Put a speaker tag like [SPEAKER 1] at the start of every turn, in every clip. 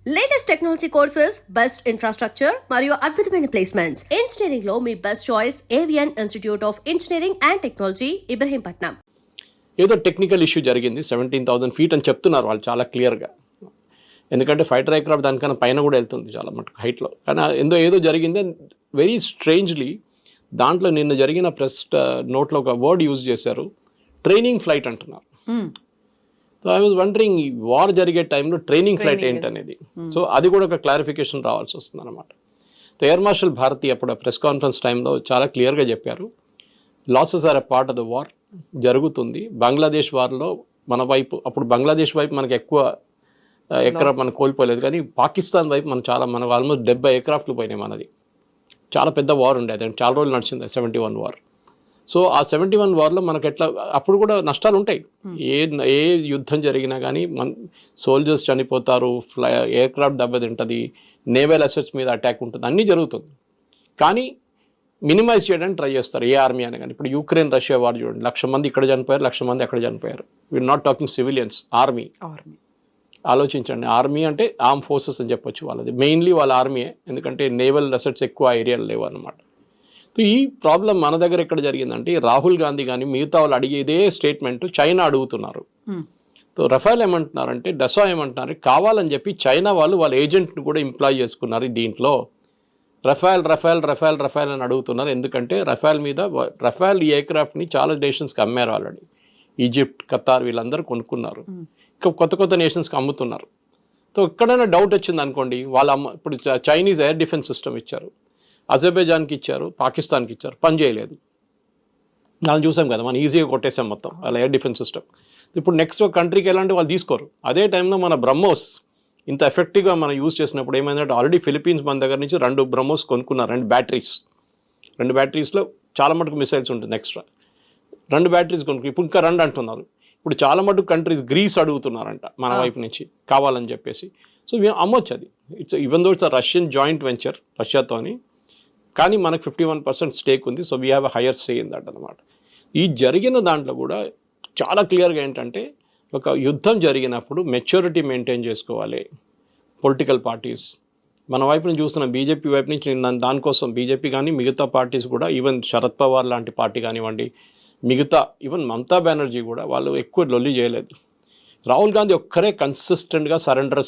[SPEAKER 1] Latest technology courses, best infrastructure మరియు అద్భుతమైన placements. Engineering లో మీ best choice Avian institute of engineering and technology, Ibrahimpatnam.
[SPEAKER 2] ఏదో టెక్నికల్ ఇష్యూ జరిగింది, 17,000 feet అని చెప్తున్నారు వాళ్ళు చాలా క్లియర్గా. ఎందుకంటే ఫైటర్ ఎయిర్క్రాఫ్ట్ దానికన్నా పైన కూడా వెళ్తుంది చాలా మటుకు హైట్లో. కానీ ఏదో జరిగింది. వెరీ స్ట్రేంజ్లీ దాంట్లో నిన్న జరిగిన ప్రెస్ నోట్లో ఒక వర్డ్ యూజ్ చేశారు, ట్రైనింగ్ ఫ్లైట్ అంటున్నారు. సో ఐ వాజ్ వండరింగ్ ఈ వార్ జరిగే టైంలో ట్రైనింగ్ ఫ్లైట్ ఏంటనేది. సో అది కూడా ఒక క్లారిఫికేషన్ రావాల్సి వస్తుంది అనమాట. సో ఎయిర్ మార్షల్ భారతి అప్పుడు ప్రెస్ కాన్ఫరెన్స్ టైంలో చాలా క్లియర్గా చెప్పారు, losses are a part of the war. జరుగుతుంది. బంగ్లాదేశ్ వార్లో మన వైపు, అప్పుడు బంగ్లాదేశ్ వైపు మనకు ఎక్కువ ఎయిర్క్రాఫ్ట్ మనం కోల్పోలేదు, కానీ పాకిస్తాన్ వైపు మనకు ఆల్మోస్ట్ 70 ఎయిర్క్రాఫ్ట్లు పోయినాయి మనది. చాలా పెద్ద వార్ ఉండేది, చాలా రోజులు నడిచింది 71 వార్. సో ఆ 71 వార్లో మనకు ఎట్లా అప్పుడు కూడా నష్టాలు ఉంటాయి. ఏ యుద్ధం జరిగినా కానీ సోల్జర్స్ చనిపోతారు, ఎయిర్క్రాఫ్ట్ దెబ్బతింటుంది, నేవల్ అసెట్స్ మీద అటాక్ ఉంటుంది, అన్నీ జరుగుతుంది. కానీ మినిమైజ్ చేయడానికి ట్రై చేస్తారు ఏ ఆర్మీ అని. కానీ ఇప్పుడు యుక్రెయిన్ రష్యా వార్ చూడండి, 1,00,000 మంది ఇక్కడ చనిపోయారు, 1,00,000 మంది అక్కడ చనిపోయారు. We're not talking civilians, army. ఆలోచించండి, ఆర్మీ అంటే ఆర్మ్ ఫోర్సెస్ అని చెప్పొచ్చు వాళ్ళది. మెయిన్లీ వాళ్ళ ఆర్మీయే, ఎందుకంటే నేవల్ అసెట్స్ ఎక్కువ ఏరియాలు లేవు అన్నమాట. సో ఈ ప్రాబ్లం మన దగ్గర ఎక్కడ జరిగిందంటే, రాహుల్ గాంధీ కానీ మిగతా వాళ్ళు అడిగేదే స్టేట్మెంట్ చైనా అడుగుతున్నారు. సో రఫేల్ ఏమంటున్నారంటే, డసా ఏమంటున్నారు, కావాలని చెప్పి చైనా వాళ్ళ ఏజెంట్ని కూడా ఎంప్లాయ్ చేసుకున్నారు దీంట్లో. రఫేల్ అని అడుగుతున్నారు. ఎందుకంటే రఫేల్ ఈ ఎయిర్క్రాఫ్ట్ని చాలా నేషన్స్కి అమ్మారు ఆల్రెడీ. ఈజిప్ట్, ఖతార్ వీళ్ళందరూ కొనుక్కున్నారు. ఇంకా కొత్త నేషన్స్కి అమ్ముతున్నారు. సో ఎక్కడైనా డౌట్ వచ్చింది అనుకోండి, ఇప్పుడు చైనీస్ ఎయిర్ డిఫెన్స్ సిస్టమ్ ఇచ్చారు, అజర్బైజాన్కి ఇచ్చారు, పాకిస్తాన్కి ఇచ్చారు, పని చేయలేదు. మనం చూసాం కదా, మనం ఈజీగా కొట్టేసాం మొత్తం వాళ్ళ ఎయిర్ డిఫెన్స్ సిస్టమ్. ఇప్పుడు నెక్స్ట్ కంట్రీకి ఎలాంటి వాళ్ళు తీసుకోరు. అదే టైంలో మన బ్రహ్మోస్ ఇంత ఎఫెక్టివ్గా మనం యూజ్ చేసినప్పుడు ఏమైందంటే, ఆల్రెడీ ఫిలిపీన్స్ మన దగ్గర నుంచి 2 బ్రహ్మోస్ కొనుక్కున్నారు, 2 బ్యాటరీస్లో చాలా మటుకు మిసైల్స్ ఉంటుంది ఎక్స్ట్రా. 2 బ్యాటరీస్ కొనుక్కు ఇప్పుడు ఇంకా 2 అంటున్నారు. ఇప్పుడు చాలా మటుకు కంట్రీస్ గ్రీస్ అడుగుతున్నారంట మన వైపు నుంచి కావాలని చెప్పేసి. సో అమ్మొచ్చు అది. Even though it's Russian joint venture రష్యాతోని, కానీ మనకు 51% స్టేక్ ఉంది. So we have a higher say in that అనమాట. ఈ జరిగిన దాంట్లో కూడా చాలా క్లియర్గా ఏంటంటే, ఒక యుద్ధం జరిగినప్పుడు మెచ్యూరిటీ మెయింటైన్ చేసుకోవాలి పొలిటికల్ పార్టీస్. మన వైపు నుంచి చూస్తున్న బీజేపీ వైపు నుంచి దానికోసం బీజేపీ కానీ మిగతా పార్టీస్ కూడా, ఈవెన్ శరద్ పవార్ లాంటి పార్టీ కానివ్వండి, మిగతా ఈవెన్ మమతా బెనర్జీ కూడా వాళ్ళు ఎక్కువ లొల్లి చేయలేదు. రాహుల్ గాంధీ ఒక్కరే కన్సిస్టెంట్గా సరెండర్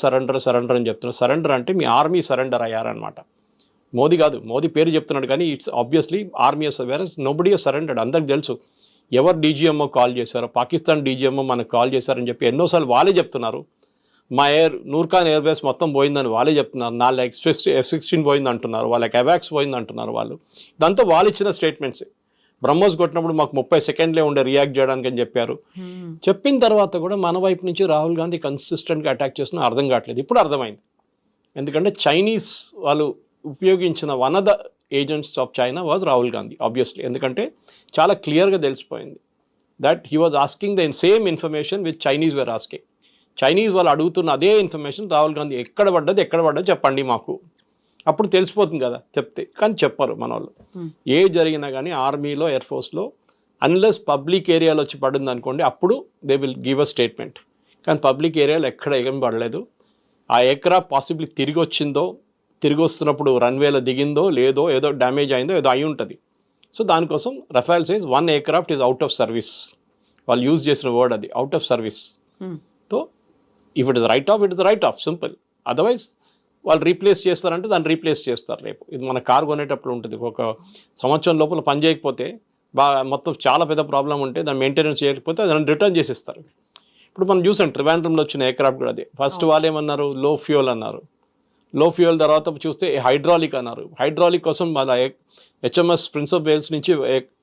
[SPEAKER 2] అని చెప్తున్నారు. సరెండర్ అంటే మీ ఆర్మీ సరెండర్ అయ్యారనమాట. మోదీ కాదు, మోదీ పేరు చెప్తున్నాడు కానీ it's obviously army whereas nobody surrendered. అందరికి తెలుసు ఎవరు డీజీఎంఓ కాల్ చేశారో, పాకిస్తాన్ డీజీఎంఓ మనకు కాల్ చేశారని చెప్పి ఎన్నోసార్లు వాళ్ళే చెప్తున్నారు. మా నూర్ఖాన్ ఎయిర్ బేస్ మొత్తం పోయిందని వాళ్ళే చెప్తున్నారు. 4 F-16 పోయింది అంటున్నారు, వాళ్ళకి అవాక్స్ పోయింది అంటున్నారు వాళ్ళు. ఇదంతా వాళ్ళు ఇచ్చిన స్టేట్మెంట్సే. బ్రహ్మోస్ కొట్టినప్పుడు మాకు 30 సెకండ్లే ఉండే రియాక్ట్ చేయడానికి అని చెప్పారు. చెప్పిన తర్వాత కూడా మన వైపు నుంచి రాహుల్ గాంధీ కన్సిస్టెంట్గా అటాక్ చేస్తున్నా అర్థం కావట్లేదు. ఇప్పుడు అర్థమైంది. ఎందుకంటే చైనీస్ వాళ్ళు ఉపయోగించిన one of the agents of China was Rahul Gandhi obviously. ఎందుకంటే చాలా క్లియర్గా తెలిసిపోయింది that he was asking the same information with Chinese were asking. Chinese వాళ్ళు అడుగుతున్న అదే ఇన్ఫర్మేషన్ రాహుల్ గాంధీ ఎక్కడ పడ్డది చెప్పండి మాకు, అప్పుడు తెలిసిపోతుంది కదా చెప్తే. కానీ చెప్పరు మన వాళ్ళు. ఏ జరిగినా కానీ ఆర్మీలో, ఎయిర్ ఫోర్స్లో అన్లెస్ పబ్లిక్ ఏరియాలో వచ్చి పడింది అనుకోండి, అప్పుడు they will give a statement. కానీ పబ్లిక్ ఏరియాలో ఎక్కడ ఏం పడలేదు. ఆ ఎయిర్క్రాఫ్ట్ పాసిబ్లీ తిరిగి వస్తున్నప్పుడు రన్వేలో దిగిందో లేదో, ఏదో డ్యామేజ్ అయిందో ఏదో అయి ఉంటుంది. సో దానికోసం Rafale says 1 aircraft is out of service. వాళ్ళు యూజ్ చేసిన వర్డ్ అది, out of service. So if it is right of simple. Otherwise వాళ్ళు రీప్లేస్ చేస్తారంటే దాన్ని రీప్లేస్ చేస్తారు రేపు. ఇది మన కారు కొనేటప్పుడు ఉంటుంది, ఒక సంవత్సరం లోపల పని చేయకపోతే మొత్తం చాలా పెద్ద ప్రాబ్లం ఉంటే దాన్ని మెయింటెనెన్స్ చేయకపోతే దాన్ని రిటర్న్ చేసిస్తారు. ఇప్పుడు మనం చూసాం ట్రివాండ్రంలో వచ్చిన ఎయిర్క్రాఫ్ట్ కూడా అదే. ఫస్ట్ వాళ్ళు ఏమన్నారు, లో ఫ్యూయల్ అన్నారు. లో ఫ్యూయల్ తర్వాత చూస్తే హైడ్రాలిక్ అన్నారు. హైడ్రాలిక్ కోసం వాళ్ళ HMS ప్రిన్స్ ఆఫ్ వేల్స్ నుంచి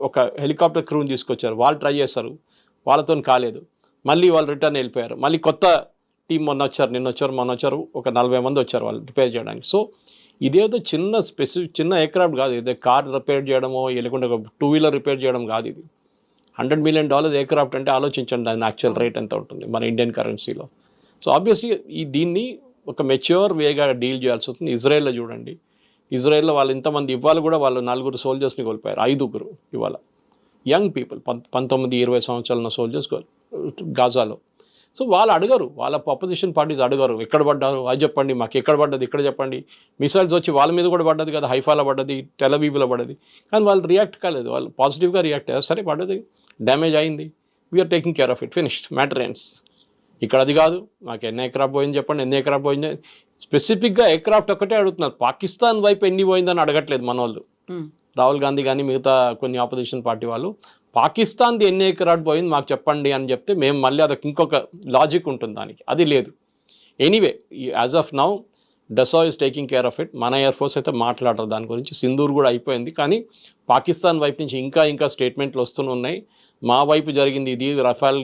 [SPEAKER 2] ఒక హెలికాప్టర్ క్రూని తీసుకొచ్చారు. వాళ్ళు ట్రై చేస్తారు, వాళ్ళతో కాలేదు. మళ్ళీ వాళ్ళు రిటర్న్ వెళ్ళిపోయారు. మళ్ళీ కొత్త టీం మొన్న వచ్చారు, ఒక 40 మంది వచ్చారు వాళ్ళు రిపేర్ చేయడానికి. సో ఇదేదో చిన్న ఎయిర్క్రాఫ్ట్ కాదు. ఇదే కార్ రిపేర్ చేయడమో, లేకుంటే ఒక 2-wheeler రిపేర్ చేయడం కాదు. ఇది $100 million ఎయిర్క్రాఫ్ట్ అంటే ఆలోచించండి దాని యాక్చువల్ రేట్ ఎంత ఉంటుంది మన ఇండియన్ కరెన్సీలో. సో ఆబ్వియస్లీ దీన్ని ఒక మెచ్యూర్ వేగా డీల్ చేయాల్సి వస్తుంది. ఇజ్రాయెల్లో చూడండి, ఇజ్రాయెల్లో వాళ్ళు ఇంతమంది ఇవాళ కూడా వాళ్ళు 4 సోల్జర్స్ని కోల్పోయారు, 5 ఇవాళ యంగ్ పీపుల్, 19-20 సంవత్సరాల సోల్జర్స్ గాజాలో. సో వాళ్ళు అడగరు, వాళ్ళ అపోజిషన్ పార్టీస్ అడగరు ఎక్కడ పడ్డారు అది చెప్పండి, మాకు ఎక్కడ పడ్డది ఇక్కడ చెప్పండి. మిసైల్స్ వచ్చి వాళ్ళ మీద కూడా పడ్డది కదా, హైఫాలో పడ్డది, టెలవీవ్లో పడ్డది, కానీ వాళ్ళు రియాక్ట్ కాలేదు, వాళ్ళు పాజిటివ్గా రియాక్ట్ అయ్యారు. సరే పడ్డది, డ్యామేజ్ అయింది, we're taking care of it, finished, matter ends. ఇక్కడ అది కాదు, మాకు ఎన్ని ఎయిర్క్రాఫ్ట్ పోయింది చెప్పండి, ఎన్ని ఎయిర్క్రాఫ్ట్ పోయింది, స్పెసిఫిక్గా ఎయిర్క్రాఫ్ట్ ఒకటే అడుగుతున్నారు. పాకిస్తాన్ వైపు ఎన్ని పోయిందని అడగట్లేదు మన వాళ్ళు. రాహుల్ గాంధీ కానీ మిగతా కొన్ని ఆపోజిషన్ పార్టీ వాళ్ళు పాకిస్తాన్ది ఎన్ని ఎయిర్క్రాఫ్ట్ పోయింది మాకు చెప్పండి అని చెప్తే మేము మళ్ళీ అదొక ఇంకొక లాజిక్ ఉంటుంది దానికి, అది లేదు. Anyway as of now డసా is taking care of it. మన ఎయిర్ ఫోర్స్ అయితే మాట్లాడరు దాని గురించి, సింధూర్ కూడా అయిపోయింది. కానీ పాకిస్తాన్ వైపు నుంచి ఇంకా స్టేట్మెంట్లు వస్తూనే ఉన్నాయి. మా వైపు జరిగింది ఇది, రఫాల్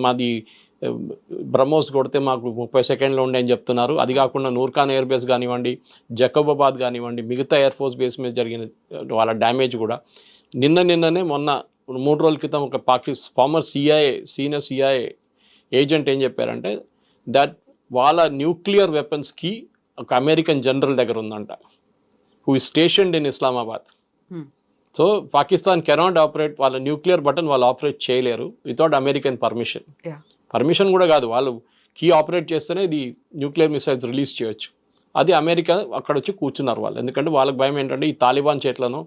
[SPEAKER 2] మాది బ్రహ్మోస్ కొడితే మాకు 30 సెకండ్లు ఉండే అని చెప్తున్నారు. అది కాకుండా నూర్ఖాన్ ఎయిర్ బేస్ కానివ్వండి, జకోబాబాద్ కానివ్వండి, మిగతా ఎయిర్ ఫోర్స్ బేస్ మీద జరిగిన వాళ్ళ డ్యామేజ్ కూడా నిన్ననే మొన్న 3 రోజుల క్రితం ఒక ఫార్మర్ సీనియర్ సిఐఏ ఏజెంట్ ఏం చెప్పారంటే దట్ వాళ్ళ న్యూక్లియర్ వెపన్స్కి ఒక అమెరికన్ జనరల్ దగ్గర ఉందంట, who is స్టేషన్డ్ in Islamabad. So Pakistan cannot operate, వాళ్ళ న్యూక్లియర్ బటన్ వాళ్ళు ఆపరేట్ చేయలేరు వితౌట్ అమెరికన్ పర్మిషన్ కూడా కాదు, వాళ్ళు కీ ఆపరేట్ చేస్తేనే ఇది న్యూక్లియర్ మిసైల్స్ రిలీజ్ చేయొచ్చు. అది అమెరికా అక్కడ వచ్చి కూర్చున్నారు వాళ్ళు. ఎందుకంటే వాళ్ళకి భయం ఏంటంటే ఈ తాలిబాన్ చేట్లనో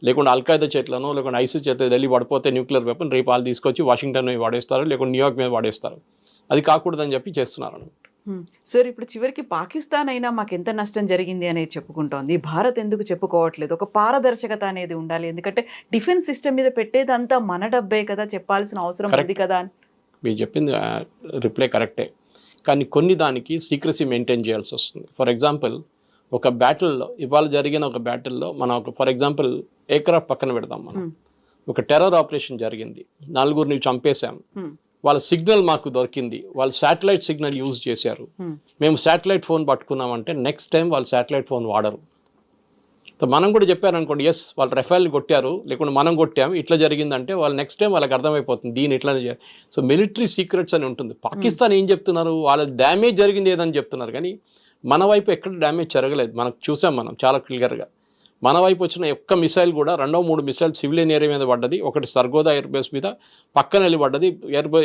[SPEAKER 2] లేకుంటే అల్ఖైదా చేట్లనో లేకుంటే ఐసిస్ చేతిలో ఢిల్లీ పడిపోతే న్యూక్లియర్ వెపన్ రేపు వాళ్ళు తీసుకొచ్చి వాషింగ్టన్ మీద వాడేస్తారు, లేకుంటే న్యూయార్క్ మీద వాడేస్తారు. అది కాకూడదని చెప్పి చేస్తున్నారు అన్నమాట.
[SPEAKER 3] సార్, ఇప్పుడు చివరికి పాకిస్తాన్ అయినా మాకు ఎంత నష్టం జరిగింది అనేది చెప్పుకుంటోంది, భారత్ ఎందుకు చెప్పుకోవట్లేదు? ఒక పారదర్శకత అనేది ఉండాలి, ఎందుకంటే డిఫెన్స్ సిస్టమ్ మీద పెట్టేదంతా మన డబ్బే కదా, చెప్పాల్సిన అవసరం ఉంది కదా.
[SPEAKER 2] మీరు చెప్పింది రిప్లై కరెక్టే, కానీ కొన్ని దానికి సీక్రసీ మెయింటైన్ చేయాల్సి వస్తుంది. ఫర్ ఎగ్జాంపుల్ ఒక బ్యాటిల్లో, ఇవాళ జరిగిన ఒక బ్యాటిల్లో మనం ఒక ఫర్ ఎగ్జాంపుల్ ఎయిర్క్రాఫ్ట్ పక్కన పెడదాం, మనం ఒక టెర్రర్ ఆపరేషన్ జరిగింది, 4గురిని చంపేశాం, వాళ్ళ సిగ్నల్ మాకు దొరికింది, వాళ్ళు శాటిలైట్ సిగ్నల్ యూజ్ చేశారు, మేము శాటిలైట్ ఫోన్ పట్టుకున్నామంటే నెక్స్ట్ టైం వాళ్ళు శాటిలైట్ ఫోన్ వాడరు. సో మనం కూడా చెప్పారనుకోండి, ఎస్ వాళ్ళు రఫేల్ కొట్టారు లేకుంటే మనం కొట్టాము ఇట్లా జరిగిందంటే వాళ్ళు నెక్స్ట్ టైం వాళ్ళకి అర్థమైపోతుంది దీని ఇట్లానే చేయాలి. సో మిలిటరీ సీక్రెట్స్ అని ఉంటుంది. పాకిస్తాన్ ఏం చెప్తున్నారు, వాళ్ళ డ్యామేజ్ జరిగింది ఏదని చెప్తున్నారు, కానీ మన వైపు ఎక్కడ డ్యామేజ్ జరగలేదు. మనకు చూసాం మనం చాలా క్లియర్గా. మన వైపు వచ్చిన ఒక్క మిసైల్ కూడా 2-3 మిసైల్ సివిలియన్ ఏరియా మీద పడ్డది, ఒకటి సర్గోదా ఎయిర్ బేస్ మీద పక్కన వెళ్ళి పడ్డది,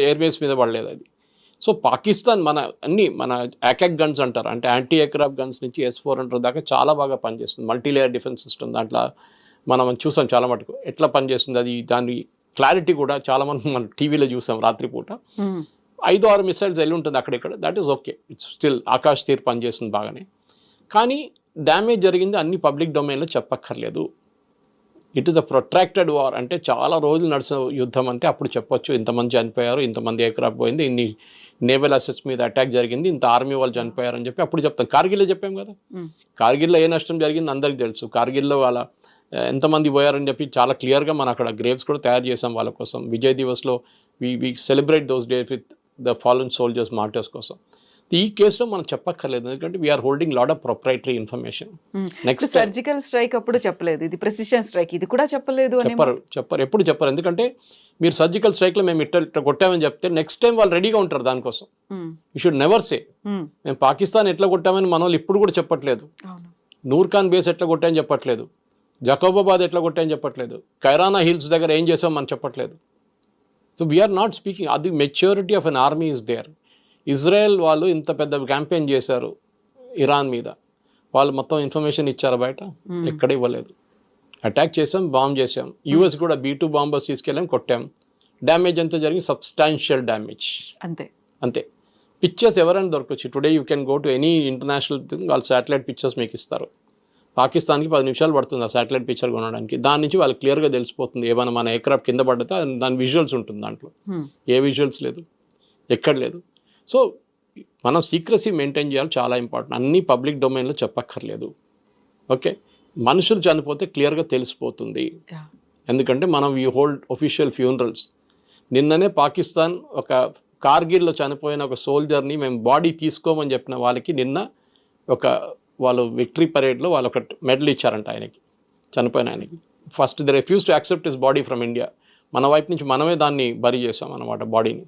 [SPEAKER 2] ఎయిర్ బేస్ మీద పడలేదు అది. సో పాకిస్తాన్ మన యాకాక్ గన్స్ అంటారు, అంటే యాంటీ ఎయిర్క్రాఫ్ట్ గన్స్ నుంచి S-400 దాకా చాలా బాగా పనిచేస్తుంది. మల్టీలేయర్ డిఫెన్స్ సిస్టమ్ దాంట్లో మనం చూసాం చాలా మటుకు ఎట్లా పనిచేస్తుంది. అది దాని క్లారిటీ కూడా చాలా మనం టీవీలో చూసాం రాత్రిపూట. 5-6 మిసైల్స్ వెళ్ళి ఉంటుంది అక్కడిక్కడ, that is okay, it's still Akash Teer పనిచేస్తుంది బాగానే. కానీ డ్యామేజ్ జరిగింది అన్ని పబ్లిక్ డొమైన్లో చెప్పక్కర్లేదు. It is a protracted war, అంటే చాలా రోజులు నడిచిన యుద్ధం అంటే అప్పుడు చెప్పొచ్చు ఇంతమంది చనిపోయారు, ఇంతమంది ఎయిర్క్రాఫ్ట్ పోయింది, ఇన్ని నేవల్ అసెట్స్ మీద అటాక్ జరిగింది, ఇంత ఆర్మీ వాళ్ళు చనిపోయారు అని చెప్పి అప్పుడు చెప్తాం. కార్గిల్లో చెప్పాం కదా, కార్గిల్లో ఏ నష్టం జరిగింది అందరికీ తెలుసు. కార్గిల్లో వాళ్ళ ఎంతమంది పోయారని చెప్పి చాలా క్లియర్గా మనం అక్కడ గ్రేవ్స్ కూడా తయారు చేసాం వాళ్ళ కోసం. విజయ్ దివస్లో we celebrate those days with the fallen soldiers martyrs కోసం. ఈ కేసులో మనం చెప్పక్కర్లేదు, ఎందుకంటే we are holding lot of proprietary information. Next
[SPEAKER 3] surgical strike అప్పుడు చెప్పలేదు, ఇది ప్రెసిషన్ స్ట్రైక్, ఇది కూడా చెప్పలేదు.
[SPEAKER 2] ఎప్పుడు చెప్పరు, ఎందుకంటే మీరు సర్జికల్ స్ట్రైక్లో మేము ఇట్లా కొట్టామని చెప్తే నెక్స్ట్ టైం వాళ్ళు రెడీగా ఉంటారు దానికోసం. యూ షుడ్ నెవర్ సే మేము పాకిస్తాన్ ఎట్లా కొట్టామని మన వాళ్ళు ఇప్పుడు కూడా చెప్పట్లేదు. నూర్ఖాన్ బేస్ ఎట్లా కొట్టామని చెప్పట్లేదు, జకోబాబాద్ ఎట్లా కొట్టామని చెప్పట్లేదు, కైరానా హిల్స్ దగ్గర ఏం చేసామని మనం చెప్పట్లేదు. సో వీఆర్ నాట్ స్పీకింగ్, అది maturity of an army is there. Israel వాళ్ళు ఇంత పెద్ద క్యాంపెయిన్ చేశారు ఇరాన్ మీద, వాళ్ళు మొత్తం ఇన్ఫర్మేషన్ ఇచ్చారు బయట, ఎక్కడ ఇవ్వలేదు. అటాక్ చేసాం, బాంబ్ చేసాం, యూఎస్ కూడా B-2 బాంబర్స్ తీసుకెళ్ళాం, కొట్టాం. డ్యామేజ్ ఎంత జరిగింది, సబ్స్టాన్షియల్ డ్యామేజ్, అంతే. పిక్చర్స్ ఎవరైనా దొరకచ్చు. Today you can go to any international thing, వాళ్ళు శాటిలైట్ పిక్చర్స్ మీకు ఇస్తారు. పాకిస్తాన్కి 10 నిమిషాలు పడుతుంది ఆ శాటిలైట్ పిక్చర్ కొనడానికి. దాని నుంచి వాళ్ళకి క్లియర్గా తెలిసిపోతుంది ఏమైనా మన ఎయిర్క్రాఫ్ట్ కింద పడితే దాని విజువల్స్ ఉంటుంది, దాంట్లో ఏ విజువల్స్ లేదు, ఎక్కడ లేదు. సో మనం సీక్రసీ మెయింటైన్ చేయాలి, చాలా ఇంపార్టెంట్. అన్నీ పబ్లిక్ డొమైన్లో చెప్పక్కర్లేదు. ఓకే, మనుషులు చనిపోతే క్లియర్గా తెలిసిపోతుంది, ఎందుకంటే మనం వీ హోల్డ్ ఒఫిషియల్ ఫ్యూనరల్స్. నిన్ననే పాకిస్తాన్ ఒక కార్గిల్లో చనిపోయిన ఒక సోల్జర్ని మేము బాడీ తీసుకోమని చెప్పిన వాళ్ళకి నిన్న వాళ్ళు విక్టరీ పరేడ్లో వాళ్ళు ఒక మెడల్ ఇచ్చారంట ఆయనకి, చనిపోయిన ఆయనకి. First the refuse to accept his body from India. మన వైపు నుంచి మనమే దాన్ని బరీ చేసాం అన్నమాట బాడీని.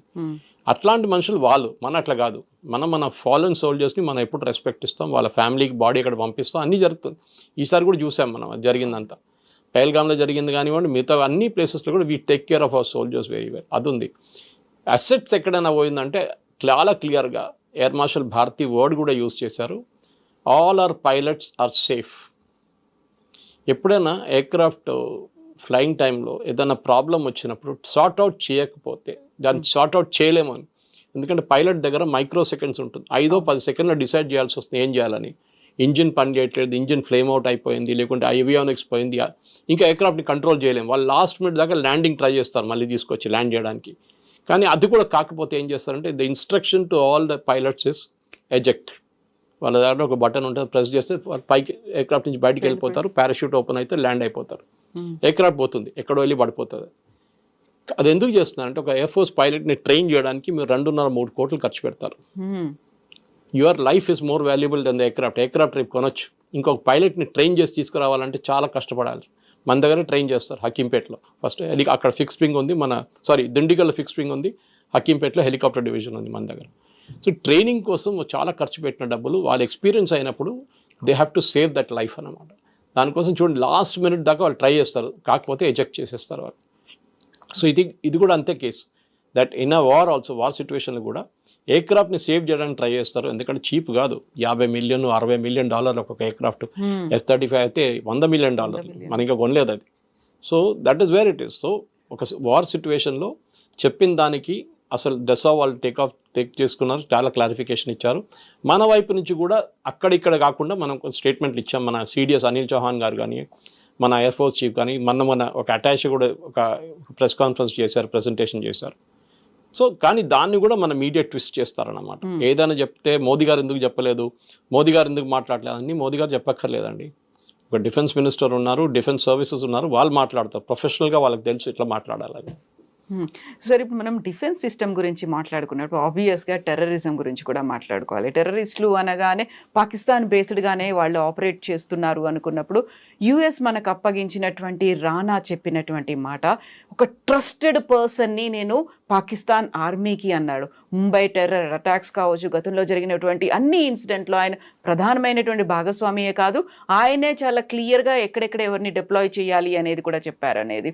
[SPEAKER 2] అట్లాంటి మనుషులు వాళ్ళు, మన అట్లా కాదు. మన ఫాలన్ సోల్జర్స్ని మనం ఎప్పుడు రెస్పెక్ట్ ఇస్తాం, వాళ్ళ ఫ్యామిలీకి బాడీ ఇక్కడ పంపిస్తాం, అన్నీ జరుగుతుంది. ఈసారి కూడా చూసాం మనం జరిగిందంతా. పహల్గామ్లో జరిగింది కానివ్వండి, మిగతా అన్ని ప్లేసెస్లో కూడా we take care of our soldiers very well. అది ఉంది. అసెట్స్ ఎక్కడైనా పోయిందంటే చాలా క్లియర్గా ఎయిర్ మార్షల్ భారతి వర్డ్ కూడా యూజ్ చేశారు, all our pilots are safe. ఎప్పుడైనా ఎయిర్క్రాఫ్ట్ ఫ్లయింగ్ టైంలో ఏదైనా ప్రాబ్లం వచ్చినప్పుడు సార్ట్అవుట్ చేయకపోతే దాన్ని సార్ట్అవుట్ చేయలేమని, ఎందుకంటే పైలట్ దగ్గర మైక్రో సెకండ్స్ ఉంటుంది, 5-10 సెకండ్లో డిసైడ్ చేయాల్సి వస్తుంది ఏం చేయాలని. ఇంజిన్ పని చేయట్లేదు, ఇంజిన్ ఫ్లేమ్ అవుట్ అయిపోయింది, లేకుంటే ఏవియానిక్స్ పోయింది, ఇంకా ఎయిర్క్రాఫ్ట్ని కంట్రోల్ చేయలేము. వాళ్ళు లాస్ట్ మినిట్ దాకా ల్యాండింగ్ ట్రై చేస్తారు మళ్ళీ తీసుకొచ్చి ల్యాండ్ చేయడానికి. కానీ అది కూడా కాకపోతే ఏం చేస్తారంటే the instruction to all the pilots is eject. వాళ్ళ దగ్గర ఒక బటన్ ఉంటుంది, ప్రెస్ చేస్తే పైకి ఎయిర్క్రాఫ్ట్ నుంచి బయటికి వెళ్ళిపోతారు, పారాషూట్ ఓపెన్ అయితే ల్యాండ్ అయిపోతారు, ఎయిర్క్రాఫ్ట్ పోతుంది, ఎక్కడో వెళ్ళి పడిపోతుంది. అది ఎందుకు చేస్తున్నారంటే ఒక ఎయిర్ ఫోర్స్ పైలట్ని ట్రైన్ చేయడానికి మీరు 2.5-3 కోట్లు ఖర్చు పెడతారు. Your life is more valuable than the aircraft. Aircraft రేపు కొనొచ్చు, ఇంకొక పైలట్ని ట్రైన్ చేసి తీసుకురావాలంటే చాలా కష్టపడాలి. మన దగ్గర ట్రైన్ చేస్తారు హకీంపేటలో. ఫస్ట్ అక్కడ ఫిక్స్ వింగ్ ఉంది, దిండిగల్లో ఫిక్స్ వింగ్ ఉంది, హకీంపేటలో హెలికాప్టర్ డివిజన్ ఉంది మన దగ్గర. సో ట్రైనింగ్ కోసం చాలా ఖర్చు పెట్టిన డబ్బులు వాళ్ళు ఎక్స్పీరియన్స్ అయినప్పుడు they have to save that life అనమాట. దానికోసం చూడండి లాస్ట్ మినిట్ దాకా వాళ్ళు ట్రై చేస్తారు, కాకపోతే ఎజెక్ట్ చేసేస్తారు వాళ్ళు. సో ఇది కూడా అంతే case, that in a war also, war సిచ్యువేషన్లో కూడా ఎయిర్క్రాఫ్ట్ని సేవ్ చేయడానికి ట్రై చేస్తారు. ఎందుకంటే చీప్ కాదు, $50 మిలియన్ $60 మిలియన్ ఒక్కొక్క ఎయిర్క్రాఫ్ట్. F-35 అయితే $100 మిలియన్, మన ఇంకా కొనలేదు అది. So that is where it is. So ఒక వార్ సిచ్యువేషన్లో చెప్పిన దానికి అసలు డెసా వాళ్ళు టేక్ చేసుకున్నారు, చాలా క్లారిఫికేషన్ ఇచ్చారు. మన వైపు నుంచి కూడా అక్కడిక్కడ కాకుండా మనం స్టేట్మెంట్లు ఇచ్చాం. మన CDS అనిల్ చౌహాన్ గారు కానీ, మన ఎయిర్ ఫోర్స్ చీఫ్ కానీ, మన ఒక అటాచ్ కూడా ఒక ప్రెస్ కాన్ఫరెన్స్ చేశారు, ప్రెజెంటేషన్ చేశారు. సో కానీ దాన్ని కూడా మన మీడియా ట్విస్ట్ చేస్తారన్నమాట. ఏదైనా చెప్తే మోదీ గారు ఎందుకు చెప్పలేదు, మోదీ గారు ఎందుకు మాట్లాడలేదు అని మోదీ గారు చెప్పక్కర్లేదండి. ఒక డిఫెన్స్ మినిస్టర్ ఉన్నారు, డిఫెన్స్ సర్వీసెస్ ఉన్నారు, వాళ్ళు మాట్లాడతారు ప్రొఫెషనల్గా, వాళ్ళకి తెలుసు ఇట్లా మాట్లాడాలని.
[SPEAKER 3] సరే, ఇప్పుడు మనం డిఫెన్స్ సిస్టమ్ గురించి మాట్లాడుకున్నప్పుడు ఆబ్వియస్గా టెర్రరిజం గురించి కూడా మాట్లాడుకోవాలి. టెర్రరిస్టులు అనగానే పాకిస్తాన్ బేస్డ్గానే వాళ్ళు ఆపరేట్ చేస్తున్నారు అనుకున్నప్పుడు యుఎస్ మనకు అప్పగించినటువంటి రానా చెప్పినటువంటి మాట, ఒక ట్రస్టెడ్ పర్సన్ని నేను పాకిస్తాన్ ఆర్మీకి అన్నాడు. ముంబై టెర్రర్ అటాక్స్ కావచ్చు, గతంలో జరిగినటువంటి అన్ని ఇన్సిడెంట్లో ఆయన ప్రధానమైనటువంటి భాగస్వామియే కాదు, ఆయనే చాలా క్లియర్గా ఎక్కడెక్కడ ఎవరిని డిప్లాయ్ చేయాలి అనేది కూడా చెప్పారనేది.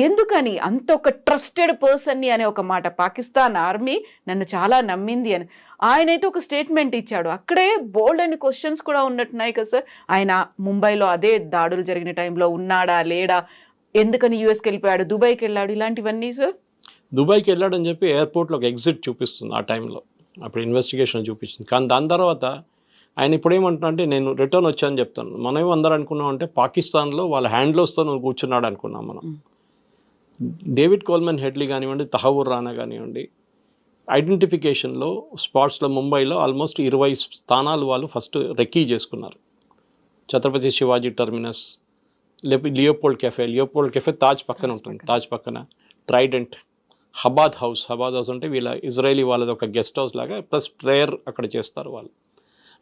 [SPEAKER 3] ఎందుకని అంత ఒక ట్రస్టెడ్ పర్సన్ని అనే ఒక మాట, పాకిస్తాన్ ఆర్మీ నన్ను చాలా నమ్మింది అని ఆయనైతే ఒక స్టేట్మెంట్ ఇచ్చాడు. అక్కడే బోల్డ్ అని క్వశ్చన్స్ కూడా ఉన్నట్టున్నాయి కదా సార్. ఆయన ముంబైలో అదే దాడులు జరిగిన టైంలో ఉన్నాడా లేడా, ఎందుకని యూఎస్కి వెళ్ళిపోయాడు, దుబాయ్కి వెళ్ళాడు, ఇలాంటివన్నీ సార్.
[SPEAKER 2] దుబాయ్కి వెళ్ళాడని చెప్పి ఎయిర్పోర్ట్లో ఒక ఎగ్జిట్ చూపిస్తుంది ఆ టైంలో, అప్పుడు ఇన్వెస్టిగేషన్ చూపిస్తుంది. కానీ దాని తర్వాత ఆయన ఇప్పుడు ఏమంటున్నా అంటే నేను రిటర్న్ వచ్చానని చెప్తాను. మనం అందరూ అనుకున్నాం అంటే పాకిస్తాన్లో వాళ్ళ హ్యాండ్లోస్తో నువ్వు కూర్చున్నాడు అనుకున్నాం మనం. డేవిడ్ కోల్మన్ హెడ్లీ కానివ్వండి, తహవూర్ రానా కానివ్వండి, ఐడెంటిఫికేషన్లో స్పాట్స్లో ముంబైలో ఆల్మోస్ట్ 20 స్థానాలు వాళ్ళు ఫస్ట్ రెక్కీ చేసుకున్నారు. Chhatrapati Shivaji terminus, Leopold cafe Taj పక్కన ఉంటుంది, తాజ్ పక్కన ట్రైడెంట్, హబాద్ హౌస్ అంటే వీళ్ళ ఇజ్రాయేలీ వాళ్ళది ఒక గెస్ట్ హౌస్ లాగా, ప్లస్ ప్రేయర్ అక్కడ చేస్తారు వాళ్ళు.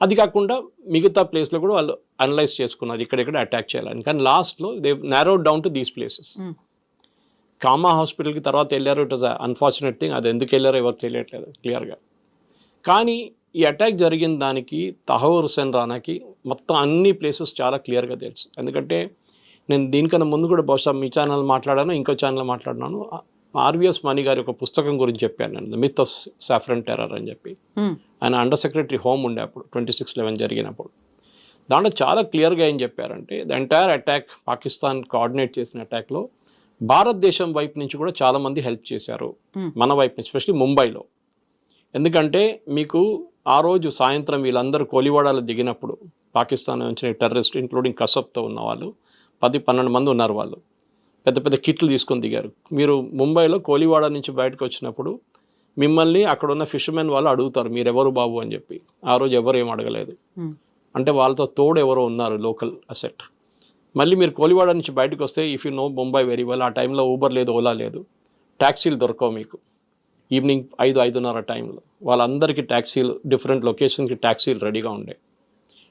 [SPEAKER 2] అది కాకుండా మిగతా ప్లేస్లో కూడా వాళ్ళు అనలైజ్ చేసుకున్నారు ఇక్కడెక్కడ అటాక్ చేయాలని. కానీ లాస్ట్లో they నారోడ్ down to these places. Comma హాస్పిటల్కి తర్వాత వెళ్ళారు, ఇట్ వాజ్ అన్ఫార్చునేట్ థింగ్, అది ఎందుకు వెళ్ళారో ఎవరు తెలియట్లేదు క్లియర్గా. కానీ ఈ అటాక్ జరిగిన దానికి తహవూర్ హుసేన్ రానాకి మొత్తం అన్ని ప్లేసెస్ చాలా క్లియర్గా తెలుసు. ఎందుకంటే నేను దీనికన్నా ముందు కూడా బహుశా మీ ఛానల్ మాట్లాడాను, ఇంకో ఛానల్ మాట్లాడినాను. RVS మణి గారి ఒక పుస్తకం గురించి చెప్పాను నేను, the myth of saffron terror అని చెప్పి. ఆయన అండర్ సెక్రటరీ హోమ్ ఉండే అప్పుడు 26/11 జరిగినప్పుడు. దాంట్లో చాలా క్లియర్గా ఏం చెప్పారంటే the entire attack, Pakistan coordinate చేసిన అటాక్లో భారతదేశం వైపు నుంచి కూడా చాలామంది హెల్ప్ చేశారు, మన వైపు నుంచి, ఎస్పెషలీ ముంబైలో. ఎందుకంటే మీకు ఆ రోజు సాయంత్రం వీళ్ళందరూ కోలివాడాలో దిగినప్పుడు పాకిస్తాన్ నుంచి టెర్రరిస్ట్ ఇంక్లూడింగ్ కసబ్తో ఉన్న వాళ్ళు 10-12 మంది ఉన్నారు. వాళ్ళు పెద్ద పెద్ద కిట్లు తీసుకొని దిగారు. మీరు ముంబైలో కోలివాడ నుంచి బయటకు వచ్చినప్పుడు మిమ్మల్ని అక్కడ ఉన్న ఫిషర్మెన్ వాళ్ళు అడుగుతారు మీరెవరు బాబు అని చెప్పి. ఆ రోజు ఎవరు ఏం అడగలేదు, అంటే వాళ్ళతో తోడు ఎవరో ఉన్నారు, లోకల్ అసెట్. మళ్ళీ మీరు కోలివాడ నుంచి బయటకు వస్తే, if you know Mumbai very well, ఆ టైంలో ఊబర్ లేదు, ఓలా లేదు, ట్యాక్సీలు దొరకవు మీకు. ఈవినింగ్ 5-5:30 టైంలో వాళ్ళందరికీ ట్యాక్సీలు, డిఫరెంట్ లొకేషన్కి ట్యాక్సీలు రెడీగా ఉండే.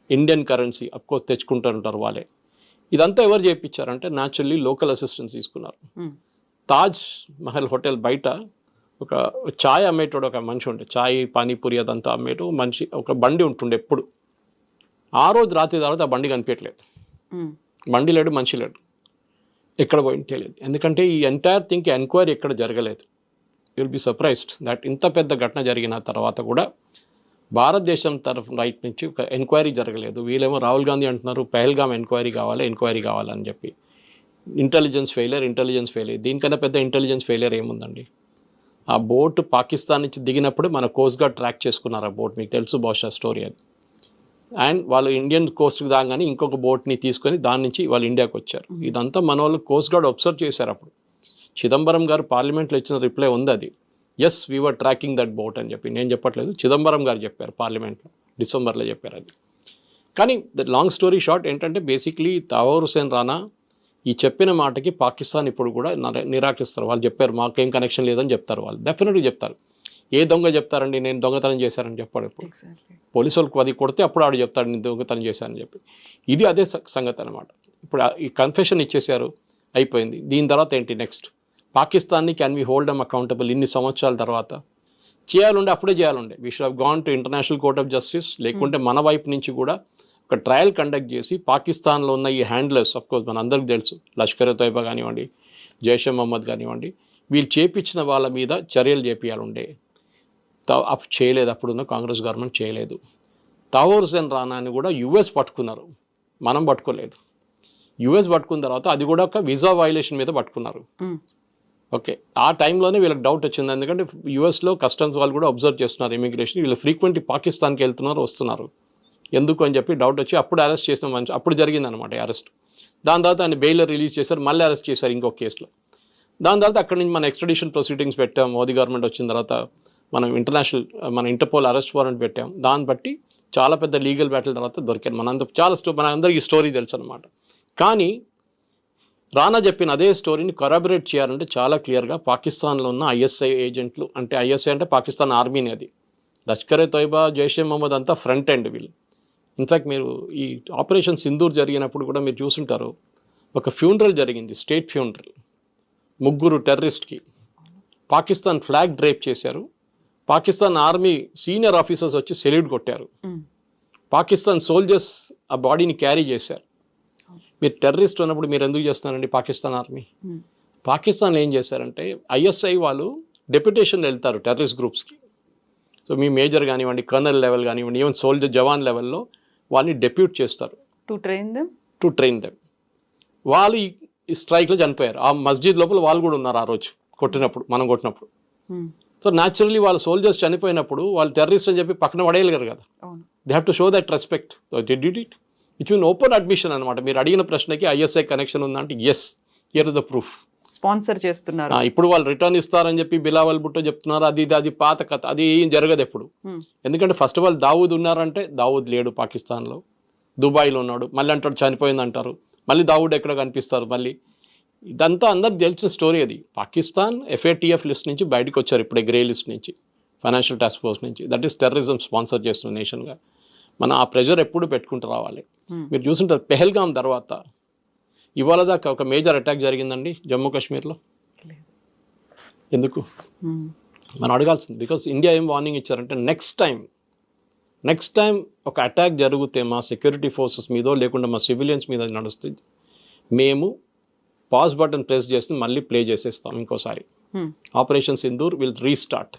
[SPEAKER 2] ఇండియన్ కరెన్సీ అఫ్కోర్స్ తెచ్చుకుంటూ ఉంటారు వాళ్ళే. ఇదంతా ఎవరు చేయించారంటే న్యాచురల్లీ లోకల్ అసిస్టెన్స్ తీసుకున్నారు. తాజ్ మహల్ హోటల్ బయట ఒక ఛాయ్ అమ్మేటోడు ఒక మనిషి ఉండే, ఛాయ్ పానీపూరి అదంతా అమ్మేటో మనిషి, ఒక బండి ఉంటుండే ఎప్పుడు. ఆ రోజు రాత్రి తర్వాత ఆ బండి కనిపించట్లేదు, బండి లేడు, మనిషి లేడు, ఎక్కడ పోయింది తెలియదు. ఎందుకంటే ఈ ఎంటైర్ థింగ్కి ఎంక్వైరీ ఎక్కడ జరగలేదు. విల్ బి సర్ప్రైజ్డ్ దట్ ఇంత పెద్ద ఘటన జరిగిన తర్వాత కూడా భారతదేశం తరఫు రైట్ నుంచి ఒక ఎంక్వైరీ జరగలేదు. వీళ్ళేమో రాహుల్ గాంధీ అంటున్నారు పెహల్గామ్ ఎంక్వైరీ కావాలని చెప్పి. Intelligence failure. దీనికన్నా పెద్ద ఇంటెలిజెన్స్ ఫెయిలియర్ ఏముందండి? ఆ బోట్ పాకిస్తాన్ నుంచి దిగినప్పుడు మన కోస్ట్ గార్డ్ ట్రాక్ చేసుకున్నారు ఆ బోట్. మీకు తెలుసు బహుశా స్టోరీ అది. అండ్ వాళ్ళు ఇండియన్ కోస్ట్కి దాగానే ఇంకొక బోట్ని తీసుకొని దాని నుంచి వాళ్ళు ఇండియాకి వచ్చారు. ఇదంతా మన వాళ్ళు కోస్ట్ గార్డ్ అబ్జర్వ్ చేశారు. అప్పుడు చిదంబరం గారు పార్లమెంట్లో ఇచ్చిన రిప్లై ఉంది అది. Yes we were tracking that boat అని చెప్పి. నేను చెప్పట్లేదు, చిదంబరం గారు చెప్పారు పార్లమెంట్లో, డిసెంబర్లో చెప్పారు అది. కానీ ద లాంగ్ స్టోరీ షార్ట్ ఏంటంటే బేసిక్లీ తవూర్ హుసేన్ రానా ఈ చెప్పిన మాటకి పాకిస్తాన్ ఇప్పుడు కూడా నిరాకరిస్తారు. వాళ్ళు చెప్పారు మాకేం కనెక్షన్ లేదని చెప్తారు. వాళ్ళు డెఫినెట్గా చెప్తారు. ఏ దొంగ చెప్తారండి నేను దొంగతనం చేశారని చెప్పాడు. ఇప్పుడు పోలీసు వాళ్ళకి అది కొడితే అప్పుడు ఆడు చెప్తాడు నేను దొంగతనం చేశానని చెప్పి. ఇది అదే సంగతి అనమాట. ఇప్పుడు ఈ కన్ఫెషన్ ఇచ్చేశారు, అయిపోయింది. దీని తర్వాత ఏంటి నెక్స్ట్? పాకిస్తాన్ని can we hold them accountable ఇన్ని సంవత్సరాల తర్వాత? చేయాలంటే అప్పుడే చేయాలండే. We should have gone to international court of justice. లేకుంటే మన వైపు నుంచి కూడా ఒక ట్రయల్ కండక్ట్ చేసి పాకిస్తాన్లో ఉన్న ఈ హ్యాండ్లర్స్, అఫ్కోర్స్ మన అందరికీ తెలుసు, లష్కర్ తోయిబా కానివ్వండి, జైషే మహమ్మద్ కానివ్వండి, వీళ్ళు చేపించిన వాళ్ళ మీద చర్యలు చేపియాలండే. చేయలేదు, అప్పుడున్న కాంగ్రెస్ గవర్నమెంట్ చేయలేదు. తవూర్ హుసేన్ రానాని కూడా యుఎస్ పట్టుకున్నారు, మనం పట్టుకోలేదు. యుఎస్ పట్టుకున్న తర్వాత అది కూడా ఒక వీసా వైలేషన్ మీద పట్టుకున్నారు. ఓకే, ఆ టైంలోనే వీళ్ళకి డౌట్ వచ్చింది. ఎందుకంటే యుఎస్లో కస్టమ్స్ వాళ్ళు కూడా అబ్జర్వ్ చేస్తున్నారు ఇమిగ్రేషన్, వీళ్ళు ఫ్రీక్వెంట్లీ పాకిస్తాన్కి వెళ్తున్నారు వస్తున్నారు ఎందుకు అని చెప్పి డౌట్ వచ్చి అప్పుడు అరెస్ట్ చేసిన మంచి అప్పుడు జరిగిందనమాట అరెస్ట్. దాని తర్వాత ఆయన బెయిల్ రిలీజ్ చేశారు, మళ్ళీ అరెస్ట్ చేశారు ఇంకొక కేసులో. దాని తర్వాత అక్కడి నుంచి మన ఎక్స్ట్రడిషన్ ప్రొసీడింగ్స్ పెట్టాం. మోదీ గవర్నమెంట్ వచ్చిన తర్వాత మనం మన ఇంటర్పోల్ అరెస్ట్ వారెంట్ పెట్టాం. దాన్ని బట్టి చాలా పెద్ద లీగల్ బ్యాటిల్ తర్వాత దొరికారు. మన అందరికీ స్టోరీ తెలుసు అనమాట. కానీ రానా చెప్పిన అదే స్టోరీని కొరాబరేట్ చేయాలంటే చాలా క్లియర్గా పాకిస్తాన్లో ఉన్న ఐఎస్ఐ ఏజెంట్లు, అంటే ఐఎస్ఐ అంటే పాకిస్తాన్ ఆర్మీని, అది లష్కరే తోయిబా, జైషే మహమ్మద్ అంతా ఫ్రంట్ ఎండ్ వీళ్ళు. ఇన్ఫ్యాక్ట్ మీరు ఈ ఆపరేషన్ సింధూర్ జరిగినప్పుడు కూడా మీరు చూసుంటారు, ఒక ఫ్యూనరల్ జరిగింది, స్టేట్ ఫ్యూనరల్. 3 టెర్రరిస్ట్కి పాకిస్తాన్ ఫ్లాగ్ డ్రేప్ చేశారు. పాకిస్తాన్ ఆర్మీ సీనియర్ ఆఫీసర్స్ వచ్చి సెల్యూట్ కొట్టారు. పాకిస్తాన్ సోల్జర్స్ ఆ బాడీని క్యారీ చేశారు. మీరు టెర్రరిస్ట్ ఉన్నప్పుడు మీరు ఎందుకు చేస్తున్నారండి పాకిస్తాన్ ఆర్మీ? పాకిస్తాన్ ఏం చేశారంటే ఐఎస్ఐ వాళ్ళు డెప్యుటేషన్ వెళ్తారు టెర్రరిస్ట్ గ్రూప్స్కి. సో మీ మేజర్ కానివ్వండి, కర్నల్ లెవెల్ కానివ్వండి, ఈవెన్ సోల్జర్ జవాన్ లెవెల్లో వాళ్ళని డెప్యూట్ చేస్తారు టు ట్రైన్ దెమ్. వాళ్ళు ఈ స్ట్రైక్లో చనిపోయారు. ఆ మస్జిద్ లోపల వాళ్ళు కూడా ఉన్నారు ఆ రోజు మనం కొట్టినప్పుడు. సో న్యాచురల్లీ వాళ్ళ సోల్జర్స్ చనిపోయినప్పుడు వాళ్ళు టెర్రరిస్ట్ అని చెప్పి పక్కన పడేయగలరు కదా. They have to show that respect. So they did it. It's mean open admission అనమాట. మీరు అడిగిన ప్రశ్నకి ఐఎస్ఐ కనెక్షన్ ఉందంటే yes, here is the proof.
[SPEAKER 3] Sponsor చేస్తున్నారు.
[SPEAKER 2] ఇప్పుడు వాళ్ళు రిటర్న్ ఇస్తారని చెప్పి బిలావల్ భుట్టో చెప్తున్నారు. అది పాత కథ, అది ఏం జరగదు ఎప్పుడు. ఎందుకంటే ఫస్ట్ ఆఫ్ ఆల్ దావూద్ ఉన్నారంటే దావూద్ లేడు పాకిస్తాన్లో, దుబాయ్లో ఉన్నాడు. మళ్ళీ అంటాడు చనిపోయింది అంటారు, మళ్ళీ దావూద్ ఎక్కడ కనిపిస్తారు మళ్ళీ. ఇదంతా అందరికి తెలిసిన స్టోరీ. అది పాకిస్తాన్ FATF లిస్ట్ నుంచి బయటకు వచ్చారు ఇప్పుడే, గ్రే లిస్ట్ నుంచి, ఫైనాన్షియల్ టాస్క్ ఫోర్స్ నుంచి. దట్ ఈస్ టెర్రరిజం స్పాన్సర్ చేస్తున్న నేషన్గా. మనం ఆ ప్రెషర్ ఎప్పుడు పెట్టుకుంటూ రావాలి. మీరు చూసుంటారు పెహల్గామ్ తర్వాత ఇవాళ దాకా ఒక మేజర్ అటాక్ జరిగిందండి జమ్మూ కాశ్మీర్లో. ఎందుకు మనం అడగాల్సింది? బికాస్ ఇండియా ఏం వార్నింగ్ ఇచ్చారంటే నెక్స్ట్ టైం ఒక అటాక్ జరిగితే మా సెక్యూరిటీ ఫోర్సెస్ మీదో లేకుండా మా సివిలియన్స్ మీద నడుస్తుంది, మేము పాజ్ బటన్ ప్రెస్ చేసి మళ్ళీ ప్లే చేసేస్తాం ఇంకోసారి. Operation Sindoor will restart.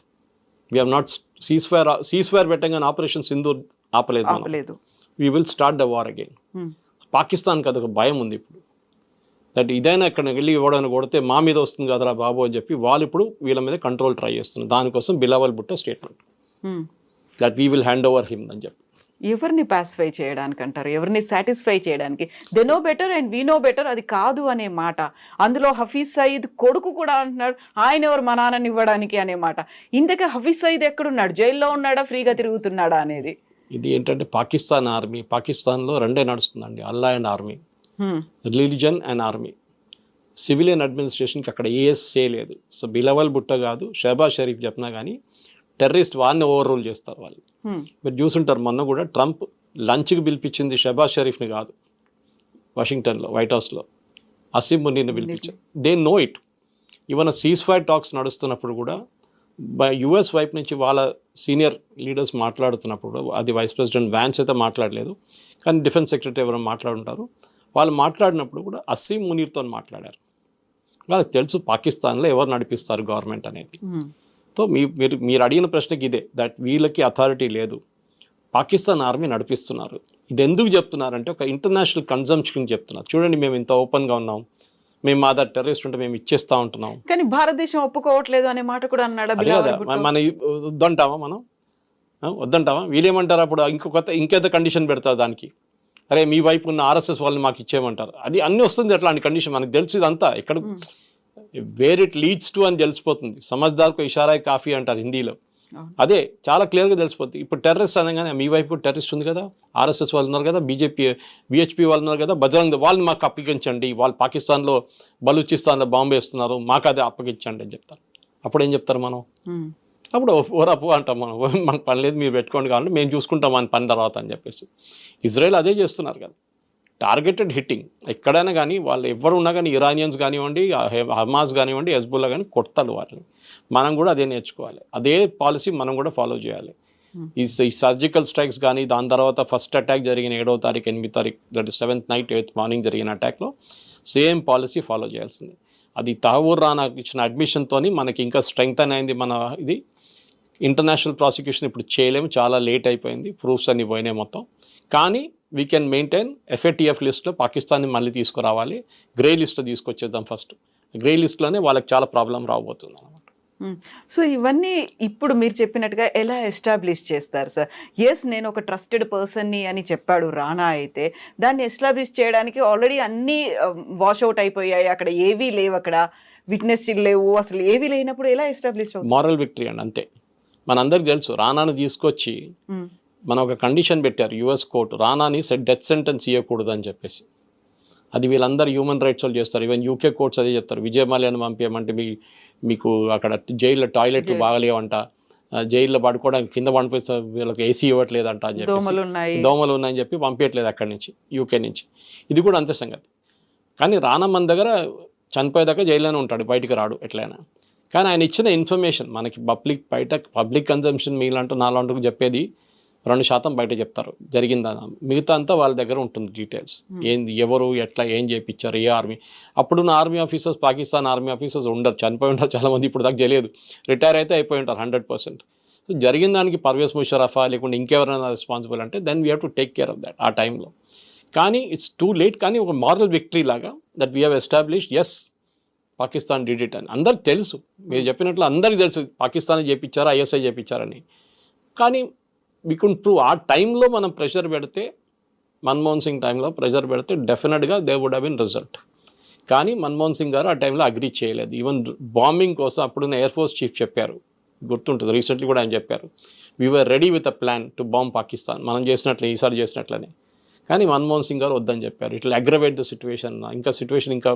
[SPEAKER 2] We have not cease fire పెట్టగానే ఆపరేషన్ సింధూర్ ఆపలేదు. We will start the war again. పాకిస్తాన్కి అదొక భయం ఉంది ఇప్పుడు, దట్ ఇదైనా ఇక్కడ వెళ్ళి ఇవ్వడానికి కొడితే మా మీద వస్తుంది కదరా బాబు అని చెప్పి వాళ్ళు ఇప్పుడు వీళ్ళ మీద కంట్రోల్ ట్రై చేస్తున్నారు. దానికోసం Bilawal Bhutto statement that we will hand over him అని చెప్పి.
[SPEAKER 3] ఎవరిని పాసిఫై చేయడానికి అంటారు, ఎవరిని సాటిస్ఫై చేయడానికి? They know better and we know better, అది కాదు అనే మాట. అందులో హఫీజ్ సయీద్ కొడుకు కూడా అంటున్నాడు ఆయన ఎవరు మా నాన్నని ఇవ్వడానికి అనే మాట. ఇంతకీ హఫీజ్ సయీద్ ఎక్కడున్నాడు? జైల్లో ఉన్నాడా, ఫ్రీగా తిరుగుతున్నాడా అనేది?
[SPEAKER 2] ఇది ఏంటంటే పాకిస్తాన్ ఆర్మీ, పాకిస్తాన్లో రెండే నడుస్తుందండి, Allah and army, religion and army. Civilian అడ్మినిస్ట్రేషన్కి అక్కడ ఏఎస్ఏ లేదు. సో బిలావల్ భుట్టో కాదు, షహబాజ్ షరీఫ్ చెప్పినా కానీ టెర్రరిస్ట్ వాడిని ఓవర్ రూల్ చేస్తారు వాళ్ళు. మీరు చూసుంటారు మొన్న కూడా ట్రంప్ లంచ్కి పిలిపించింది షహబాజ్ షరీఫ్ని కాదు, వాషింగ్టన్లో వైట్ హౌస్లో అసీం మునీర్ని పిలిపించారు. They know it. Even cease fire talks నడుస్తున్నప్పుడు కూడా యుఎస్ వైపు నుంచి వాళ్ళ సీనియర్ లీడర్స్ మాట్లాడుతున్నప్పుడు, అది వైస్ ప్రెసిడెంట్ వ్యాన్స్ అయితే మాట్లాడలేదు కానీ డిఫెన్స్ సెక్రటరీ ఎవరైనా మాట్లాడుంటారు, వాళ్ళు మాట్లాడినప్పుడు కూడా అసీం మునీర్తో మాట్లాడారు. వాళ్ళకి తెలుసు పాకిస్తాన్లో ఎవరు నడిపిస్తారు గవర్నమెంట్ అనేది. సో మీరు అడిగిన ప్రశ్నకి ఇదే, దట్ వీళ్ళకి అథారిటీ లేదు, పాకిస్తాన్ ఆర్మీ నడిపిస్తున్నారు. ఇది ఎందుకు చెప్తున్నారంటే ఒక ఇంటర్నేషనల్ కన్జంప్షన్ చెప్తున్నారు. చూడండి మేము ఇంత ఓపెన్గా ఉన్నాం, మేము మా దగ్గర టెర్రరిస్ట్ ఉంటే మేము ఇచ్చేస్తూ ఉంటున్నాం.
[SPEAKER 3] కానీ భారతదేశం ఒప్పుకోవట్లేదు అనే మాట కూడా అన్నాడు.
[SPEAKER 2] అదే కదా మన వద్దంటామా, మనం వద్దంటామా? వీళ్ళేమంటారు అప్పుడు ఇంకేదో కండిషన్ పెడతారు దానికి, అరే మీ వైపు ఉన్న ఆర్ఎస్ఎస్ వాళ్ళని మాకు ఇచ్చేయమంటారు. అది అన్నీ వస్తుంది అట్లాంటి కండిషన్, మనకు తెలుసు ఇదంతా ఎక్కడ వేర్ ఇట్ లీడ్స్ టు అని తెలిసిపోతుంది. సమజ్దార్కు ఇషారా కాఫీ అంటారు హిందీలో, అదే చాలా క్లియర్గా తెలిసిపోతుంది. ఇప్పుడు టెర్రరిస్ట్ అనగానే మీ వైపు టెర్రరిస్ట్ ఉంది కదా, ఆర్ఎస్ఎస్ వాళ్ళు ఉన్నారు కదా, బిహెచ్పి వాళ్ళు ఉన్నారు కదా, బజరంగ్ వాళ్ళని మాకు అప్పగించండి, వాళ్ళు పాకిస్తాన్లో బలూచిస్తాన్లో బాంబు వేస్తున్నారు, మాకు అదే అప్పగించండి అని చెప్తారు. అప్పుడు ఏం చెప్తారు మనం? అప్పుడు ఓరపు అంటాం మనం, మాకు పని లేదు మీరు పెట్టుకోండి కావాలంటే మేము చూసుకుంటాం అని పని తర్వాత అని చెప్పేసి. ఇజ్రాయెల్ అదే చేస్తున్నారు కదా, టార్గెటెడ్ హిట్టింగ్. ఎక్కడైనా కానీ వాళ్ళు ఎవరు ఉన్నా కానీ, ఇరానియన్స్ కానివ్వండి, హమాస్ కానివ్వండి, హెజ్బుల్లా కానీ కొడతారు వాళ్ళని. మనం కూడా అదే నేర్చుకోవాలి, అదే పాలసీ మనం కూడా ఫాలో చేయాలి. ఈ సర్జికల్ స్ట్రైక్స్ కానీ, దాని తర్వాత ఫస్ట్ అటాక్ జరిగిన 7వ తారీఖు 8వ తారీఖు, that is 7th night 8th morning జరిగిన అటాక్లో సేమ్ పాలసీ ఫాలో చేయాల్సింది. అది తహవూర్ రానా ఇచ్చిన అడ్మిషన్తో మనకి ఇంకా స్ట్రెంగ్త్ అయింది మన ఇది. ఇంటర్నేషనల్ ప్రాసిక్యూషన్ ఇప్పుడు చేయలేము, చాలా లేట్ అయిపోయింది, ప్రూఫ్స్ అన్ని పోయినాయి మొత్తం. కానీ వీ కెన్ మెయింటైన్ ఎఫ్ఏటిఎఫ్ లిస్ట్లో పాకిస్తాన్ని మళ్ళీ తీసుకురావాలి, గ్రే లిస్ట్లో తీసుకొచ్చేద్దాం ఫస్ట్. గ్రే లిస్ట్లోనే వాళ్ళకి చాలా ప్రాబ్లం రాబోతుంది అనమాట.
[SPEAKER 3] సో ఇవన్నీ ఇప్పుడు మీరు చెప్పినట్టుగా ఎలా ఎస్టాబ్లిష్ చేస్తారు సార్? ఎస్, నేను ఒక ట్రస్టెడ్ పర్సన్ని అని చెప్పాడు రానా, అయితే దాన్ని ఎస్టాబ్లిష్ చేయడానికి ఆల్రెడీ అన్నీ వాష్అవుట్ అయిపోయాయి, అక్కడ ఏవీ లేవు, అక్కడ విట్నెస్ లేవు, అసలు ఏవీ లేనప్పుడు ఎలా ఎస్టాబ్లిష్ అవుతుంది?
[SPEAKER 2] మారల్ విక్టరీ అండి, అంతే. మనందరికి తెలుసు రానాను తీసుకొచ్చి మనం ఒక కండిషన్ పెట్టారు యుఎస్ కోర్టు, రానాని డెత్ సెంటెన్స్ ఇవ్వకూడదు అని చెప్పేసి. అది వీళ్ళందరూ హ్యూమన్ రైట్స్ వాళ్ళు చేస్తారు, ఈవెన్ యూకే కోర్ట్స్ అదే చెప్తారు. విజయ్ మాల్యాని పంపించమంటే మీకు అక్కడ జైల్లో టాయిలెట్లు బాగలేవంట, జైల్లో పడుకోవడానికి కింద పంపిస్తే వీళ్ళకి ఏసీ ఇవ్వట్లేదంట అని చెప్పి, దోమలు ఉన్నాయని చెప్పి పంపించట్లేదు అక్కడి నుంచి, యూకే నుంచి. ఇది కూడా అంతే సంగతి. కానీ రానా మన దగ్గర చనిపోయేదాకా జైల్లోనే ఉంటాడు, బయటికి రాడు ఎట్లయినా. కానీ ఆయన ఇచ్చిన ఇన్ఫర్మేషన్ మనకి పబ్లిక్ కన్జంప్షన్ మీలాంటూ నాలాంటూ చెప్పేది 2% బయట చెప్తారు జరిగిందని, మిగతా అంతా వాళ్ళ దగ్గర ఉంటుంది డీటెయిల్స్. ఏంది, ఎవరు, ఎట్లా, ఏం చేయించారు, ఏ ఆర్మీ. అప్పుడున్న army officers, Pakistan army officers ఉండరు, చనిపోయి ఉంటారు చాలామంది, ఇప్పుడు దాకా తెలియదు, రిటైర్ అయితే అయిపోయి ఉంటారు 100%. సో జరిగిన దానికి పర్వేజ్ ముషరఫా లేకుంటే ఇంకెవరైనా రెస్పాన్సిబుల్ అంటే then we have to take care of that ఆ టైంలో. కానీ ఇట్స్ టూ లేట్. కానీ ఒక మారల్ విక్టరీ లాగా that we have established, yes Pakistan did it అని అందరికి తెలుసు. మీరు చెప్పినట్లు అందరికీ తెలుసు పాకిస్తాన్ చేయించారా, ఐఎస్ఐ చేయించారని. కానీ వీ కుడ్ ప్రూవ్. ఆ టైంలో మనం ప్రెషర్ పెడితే, మన్మోహన్ సింగ్ టైంలో ప్రెషర్ పెడితే డెఫినెట్గా they would have been result. కానీ మన్మోహన్ సింగ్ గారు ఆ టైంలో అగ్రీ చేయలేదు. ఈవెన్ బాంబింగ్ కోసం అప్పుడున్న ఎయిర్ ఫోర్స్ చీఫ్ చెప్పారు, గుర్తుంటుంది, రీసెంట్లీ కూడా ఆయన చెప్పారు, we were ready with a plan to bomb Pakistan, మనం చేసినట్లే ఈసారి చేసినట్లనే. కానీ మన్మోహన్ సింగ్ గారు వద్దని చెప్పారు, ఇట్లా అగ్రవేట్ ద సిచ్యువేషన్, ఇంకా సిచ్యువేషన్ ఇంకా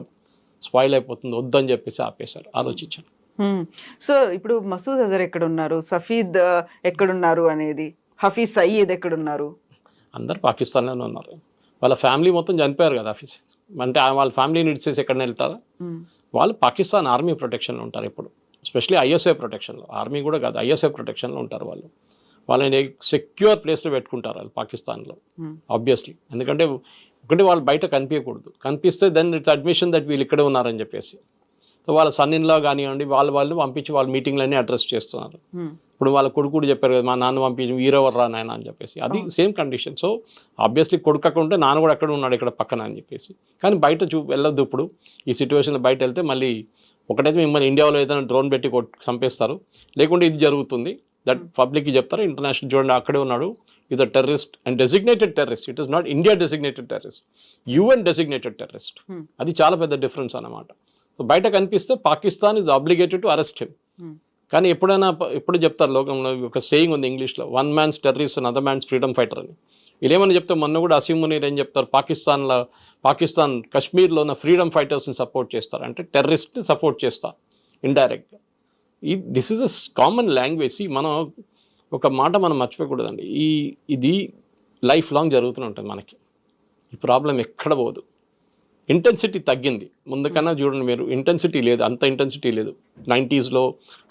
[SPEAKER 2] స్పాయిల్ అయిపోతుంది, వద్దని చెప్పేసి ఆపేశారు. ఆలోచించాను.
[SPEAKER 3] సో ఇప్పుడు మసూద్ అజర్ ఎక్కడున్నారు, సఫీద్ ఎక్కడున్నారు అనేది, హఫీజ్ సయీద్ ఎక్కడున్నారు? అందరు
[SPEAKER 2] పాకిస్తాన్లోనే ఉన్నారు. వాళ్ళ ఫ్యామిలీ మొత్తం చనిపోయారు కదా హఫీజ్ అంటే, వాళ్ళ ఫ్యామిలీని ఇడిచేసి ఎక్కడనే వెళ్తారా? వాళ్ళు పాకిస్తాన్ ఆర్మీ ప్రొటెక్షన్లో ఉంటారు ఇప్పుడు, ఎస్పెషలీ ఐఎస్ఐ ప్రొటెక్షన్లో. ఆర్మీ కూడా కాదు, ఐఎస్ఐ ప్రొటెక్షన్లో ఉంటారు వాళ్ళు. వాళ్ళని సెక్యూర్ ప్లేస్లో పెట్టుకుంటారు వాళ్ళు పాకిస్తాన్లో, ఆబ్వియస్లీ. ఎందుకంటే ఒకటి వాళ్ళు బయట కనిపించకూడదు, కనిపిస్తే దెన్ ఇట్స్ అడ్మిషన్ దట్ వీళ్ళు ఇక్కడే ఉన్నారని చెప్పేసి. సో వాళ్ళ సన్నిన్లో కానివ్వండి, వాళ్ళు పంపించి వాళ్ళ మీటింగ్లన్నీ అడ్రస్ చేస్తున్నారు. ఇప్పుడు వాళ్ళ కొడుకు చెప్పారు కదా, మా నాన్న పంపించి వీరెవరు రా నాయన అని చెప్పేసి, అది సేమ్ కండిషన్. సో ఆబ్వియస్లీ కొడుకు అక్కడ ఉంటే నాన్న కూడా అక్కడ ఉన్నాడు ఇక్కడ పక్కన అని చెప్పేసి. కానీ బయట వెళ్ళొద్దు. ఇప్పుడు ఈ సిచ్యువేషన్లో బయట వెళ్తే మళ్ళీ ఒకటైతే మిమ్మల్ని ఇండియాలో ఏదైనా డ్రోన్ పెట్టి చంపేస్తారు, లేకుంటే ఇది జరుగుతుంది, దట్ పబ్లిక్కి చెప్తారు. ఇంటర్నేషనల్ చూడండి అక్కడే ఉన్నాడు, ఇది terrorist and designated terrorist. It is not India designated terrorist, UN designated terrorist. అది చాలా పెద్ద డిఫరెన్స్ అన్నమాట. సో బయట కనిపిస్తే Pakistan is obligated to arrest him. కానీ ఎప్పుడు చెప్తారు లోకంలో ఒక సేయింగ్ ఉంది ఇంగ్లీష్లో, 1 man's terrorist and other man's freedom fighter అని. వీళ్ళేమని చెప్తే మొన్న కూడా అసీం మునీర్ ఏం చెప్తారు, పాకిస్తాన్ కశ్మీర్లో ఉన్న ఫ్రీడమ్ ఫైటర్స్ని సపోర్ట్ చేస్తారు, అంటే టెర్రరిస్ట్ని సపోర్ట్ చేస్తారు ఇండైరెక్ట్గా. This is a common language. మనం ఒక మాట మనం మర్చిపోకూడదండి, ఇది లైఫ్ లాంగ్ జరుగుతూనే ఉంటుంది మనకి. ఈ ప్రాబ్లం ఎక్కడ పోదు. ఇంటెన్సిటీ తగ్గింది ముందుకన్నా, చూడండి మీరు, ఇంటెన్సిటీ లేదు, అంత ఇంటెన్సిటీ లేదు. 90sలో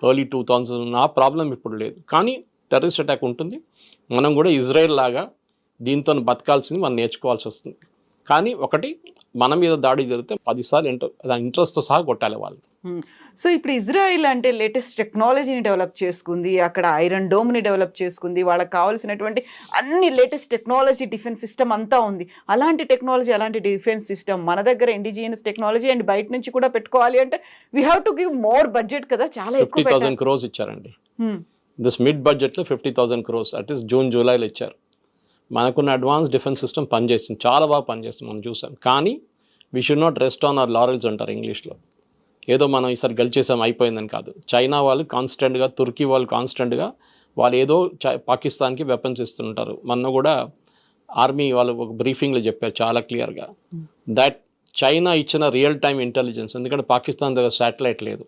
[SPEAKER 2] ఎర్లీ 2000 ఆ ప్రాబ్లం ఇప్పుడు లేదు. కానీ టెర్రరిస్ట్ అటాక్ ఉంటుంది. మనం కూడా ఇజ్రాయెల్ లాగా దీంతో బతకాల్సింది మనం నేర్చుకోవాల్సి వస్తుంది. కానీ ఒకటి, మన మీద దాడి జరిగితే 10 సార్లు దాని ఇంట్రెస్ట్తో సహా కొట్టాలి వాళ్ళు.
[SPEAKER 3] సో ఇప్పుడు ఇజ్రాయిల్ అంటే లేటెస్ట్ టెక్నాలజీని డెవలప్ చేసుకుంది, అక్కడ ఐరన్ డోమ్ని డెవలప్ చేసుకుంది, వాళ్ళకి కావాల్సినటువంటి అన్ని లేటెస్ట్ టెక్నాలజీ డిఫెన్స్ సిస్టమ్ అంతా ఉంది. అలాంటి టెక్నాలజీ, అలాంటి డిఫెన్స్ సిస్టమ్ మన దగ్గర ఇండిజినియస్ టెక్నాలజీ అండ్ బయట నుంచి కూడా పెట్టుకోవాలి అంటే we have to give more budget కదా, చాలా ఎక్కువ
[SPEAKER 2] 50,000 crores ఇచ్చారండి. దిస్ మిడ్ బడ్జెట్లో 50,000 crores అట్లీస్ట్ జూన్ జూలైలో ఇచ్చారు. మనకున్న అడ్వాన్స్ డిఫెన్స్ సిస్టమ్ పనిచేస్తుంది, చాలా బాగా పనిచేస్తుంది, మనం చూసాం. కానీ we should not rest on hour laurels అంటారు ఇంగ్లీష్లో. ఏదో మనం ఈసారి గెలిచేసాం అయిపోయిందని కాదు. చైనా వాళ్ళు కాన్స్టెంట్గా, తుర్కీ వాళ్ళు కాన్స్టెంట్గా వాళ్ళు ఏదో పాకిస్తాన్కి వెపన్స్ ఇస్తుంటారు. మొన్న కూడా ఆర్మీ వాళ్ళు ఒక బ్రీఫింగ్లో చెప్పారు చాలా క్లియర్గా దట్ చైనా ఇచ్చిన రియల్ టైమ్ ఇంటెలిజెన్స్, ఎందుకంటే పాకిస్తాన్ దగ్గర శాటిలైట్ లేదు,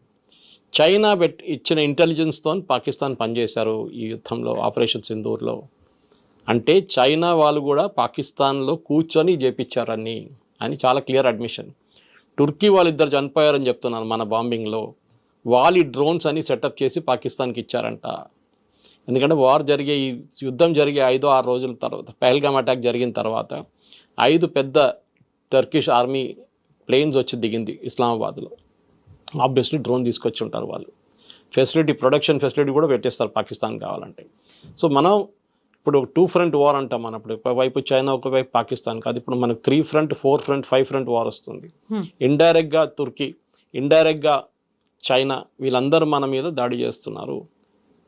[SPEAKER 2] చైనా ఇచ్చిన ఇంటెలిజెన్స్తో పాకిస్తాన్ పనిచేశారు ఈ యుద్ధంలో, ఆపరేషన్ సింధూర్లో. అంటే చైనా వాళ్ళు కూడా పాకిస్తాన్లో కూర్చొని చేపించారని అని చాలా క్లియర్ అడ్మిషన్. టుర్కీ వాళ్ళిద్దరు చనిపోయారని చెప్తున్నాను మన బాంబింగ్లో. వాళ్ళ డ్రోన్స్ అని సెటప్ చేసి పాకిస్తాన్కి ఇచ్చారంట. ఎందుకంటే ఈ యుద్ధం జరిగే 5-6 రోజుల తర్వాత, పహల్గామ్ అటాక్ జరిగిన తర్వాత 5 పెద్ద టర్కిష్ ఆర్మీ ప్లేన్స్ వచ్చి దిగింది ఇస్లామాబాద్లో. ఆబ్వియస్లీ డ్రోన్ తీసుకొచ్చి ఉంటారు వాళ్ళు. ప్రొడక్షన్ ఫెసిలిటీ కూడా పెట్టేస్తారు పాకిస్తాన్ కావాలంటే. సో మనం ఇప్పుడు 2 front వార్ అంటాం మనం. ఇప్పుడు ఒకవైపు చైనా, ఒకవైపు పాకిస్తాన్ కాదు, ఇప్పుడు మనకు 3 front, 4 front, 5 front వార్ వస్తుంది. ఇండైరెక్ట్గా తుర్కీ, ఇండైరెక్ట్గా చైనా, వీళ్ళందరూ మన మీద దాడి చేస్తున్నారు.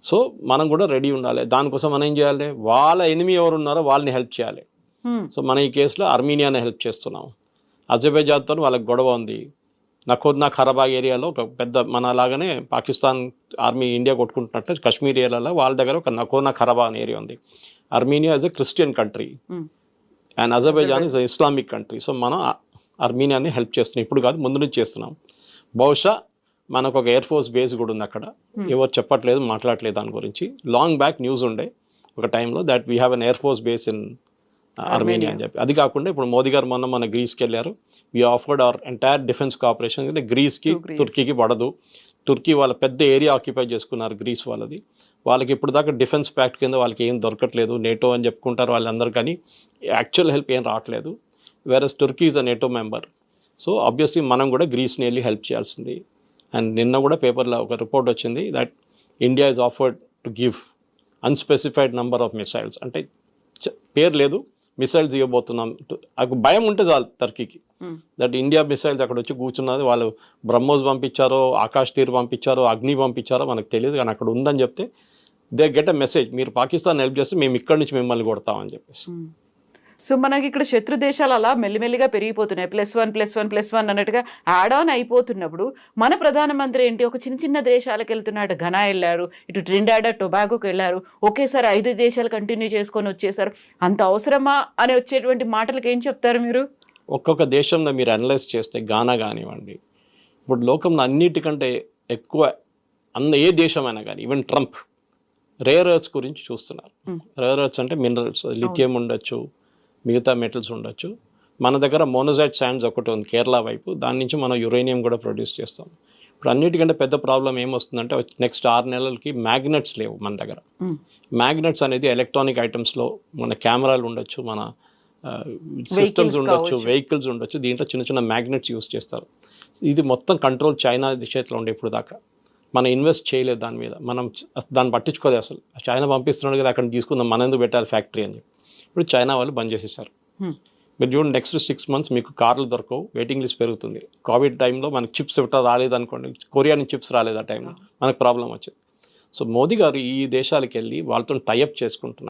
[SPEAKER 2] సో మనం కూడా రెడీ ఉండాలి. దానికోసం మనం ఏం చేయాలి, వాళ్ళ ఎనిమి ఎవరు ఉన్నారో వాళ్ళని హెల్ప్ చేయాలి. సో మన ఈ కేసులో అర్మీనియాని హెల్ప్ చేస్తున్నాం. అజర్బైజాన్తో వాళ్ళకి గొడవ ఉంది. నకోర్నా ఖరాబాగ్ ఏరియాలో ఒక పెద్ద మన లాగానే పాకిస్తాన్ ఆర్మీ ఇండియా కొట్టుకుంటున్నట్టు కాశ్మీర్ ఏరియాలో వాళ్ళ దగ్గర ఒక నకోర్నా ఖరాబాగ్ అనే ఏరియా ఉంది. Armenia is a Christian country and Azerbaijan is Islamic country. So మనం అర్మీనియాని హెల్ప్ చేస్తున్నాం, ఇప్పుడు కాదు ముందు నుంచి చేస్తున్నాం. బహుశా మనకు ఒక ఎయిర్ ఫోర్స్ బేస్ కూడా ఉంది అక్కడ, ఎవరు చెప్పట్లేదు, మాట్లాడలేదు దాని గురించి. లాంగ్ బ్యాక్ న్యూస్ ఉండే ఒక టైంలో that we have an air force base in Armenia అని చెప్పి. అది కాకుండా ఇప్పుడు మోదీ గారు మన గ్రీస్కి వెళ్ళారు. We offered our entire defence cooperation. గ్రీస్కి తుర్కీకి పడదు. తుర్కీ వాళ్ళ పెద్ద ఏరియా ఆక్యుపై చేసుకున్నారు గ్రీస్ వాళ్ళది. వాళ్ళకి ఇప్పుడు దాకా డిఫెన్స్ ప్యాక్ట్ కింద వాళ్ళకి ఏం దొరకట్లేదు. నేటో అని చెప్పుకుంటారు వాళ్ళందరూ, కానీ యాక్చువల్ హెల్ప్ ఏం రావట్లేదు. Whereas Turkey is a NATO member. So obviously మనం కూడా గ్రీస్ని వెళ్ళి హెల్ప్ చేయాల్సింది. అండ్ నిన్న కూడా పేపర్లో ఒక రిపోర్ట్ వచ్చింది that India is offered to give unspecified number of missiles. అంటే పేరు లేదు, మిసైల్స్ ఇవ్వబోతున్నాం. నాకు భయం ఉంటే చాలు టర్కీకి దట్ ఇండియా మిసైల్స్ అక్కడ వచ్చి కూర్చున్నది. వాళ్ళు బ్రహ్మోస్ పంపించారో, ఆకాష్ తీర్ పంపించారో, అగ్ని పంపించారో మనకు తెలియదు, కానీ అక్కడ ఉందని చెప్తే దే గెట్ ఎ మెసేజ్, మీరు పాకిస్తాన్ హెల్ప్ చేస్తే మేము ఇక్కడి నుంచి మిమ్మల్ని కొడతామని చెప్పేసి.
[SPEAKER 3] సో మనకి ఇక్కడ శత్రు దేశాలు అలా మెల్లిమెల్లిగా పెరిగిపోతున్నాయి, +1 అన్నట్టుగా యాడ్ ఆన్ అయిపోతున్నప్పుడు మన ప్రధానమంత్రి ఏంటి, ఒక చిన్న చిన్న దేశాలకు వెళ్తున్నాడు. ఘనా వెళ్ళారు, ఇటు ట్రినిడాడ్ టొబాగోకి వెళ్ళారు, ఒకేసారి 5 దేశాలు కంటిన్యూ చేసుకొని వచ్చేసారు. అంత అవసరమా అని వచ్చేటువంటి మాటలకు ఏం చెప్తారు మీరు?
[SPEAKER 2] ఒక్కొక్క దేశంలో మీరు అనలైజ్ చేస్తే ఘనా కానివ్వండి, ఇప్పుడు లోకంలో అన్నిటికంటే ఎక్కువ ఏ దేశమైనా కానీ, ఈవెన్ ట్రంప్ రేర్ ఎర్త్స్ గురించి చూస్తున్నారు. రేర్ ఎర్త్స్ అంటే మినరల్స్, లిథియం ఉండొచ్చు, మిగతా మెటల్స్ ఉండొచ్చు. మన దగ్గర మోనోజైట్ శాండ్స్ ఒకటి ఉంది కేరళ వైపు, దాని నుంచి మనం యురేనియం కూడా ప్రొడ్యూస్ చేస్తాం. ఇప్పుడు అన్నిటికంటే పెద్ద ప్రాబ్లం ఏమొస్తుందంటే నెక్స్ట్ 6 నెలలకి మ్యాగ్నెట్స్ లేవు మన దగ్గర. మ్యాగ్నెట్స్ అనేది ఎలక్ట్రానిక్ ఐటమ్స్లో మన కెమెరాలు ఉండొచ్చు, మన సిస్టమ్స్ ఉండొచ్చు, వెహికల్స్ ఉండొచ్చు, దీంట్లో చిన్న చిన్న మ్యాగ్నెట్స్ యూస్ చేస్తారు. ఇది మొత్తం కంట్రోల్ చైనా చేతిలో ఉండే ఇప్పుడు దాకా. మనం ఇన్వెస్ట్ చేయలేదు దాని మీద, మనం దాన్ని పట్టించుకోలేదు అసలు. చైనా పంపిస్తున్నాడు కదా అక్కడ తీసుకుందాం, మన ఎందుకు పెట్టాలి ఫ్యాక్టరీ అని చెప్పి. ఇప్పుడు చైనా వాళ్ళు బంద్ చేసేసారు. మీరు చూడండి, నెక్స్ట్ 6 months మీకు కార్లు దొరకవు, వెయిటింగ్ లిస్ట్ పెరుగుతుంది. కోవిడ్ టైంలో మనకు చిప్స్ రాలేదు అనుకోండి, కొరియా నుంచి చిప్స్ రాలేదు ఆ టైంలో, మనకు ప్రాబ్లం వచ్చింది. సో మోదీ గారు ఈ దేశాలకు వెళ్ళి వాళ్ళతో టైఅప్ చేసుకుంటున్నారు.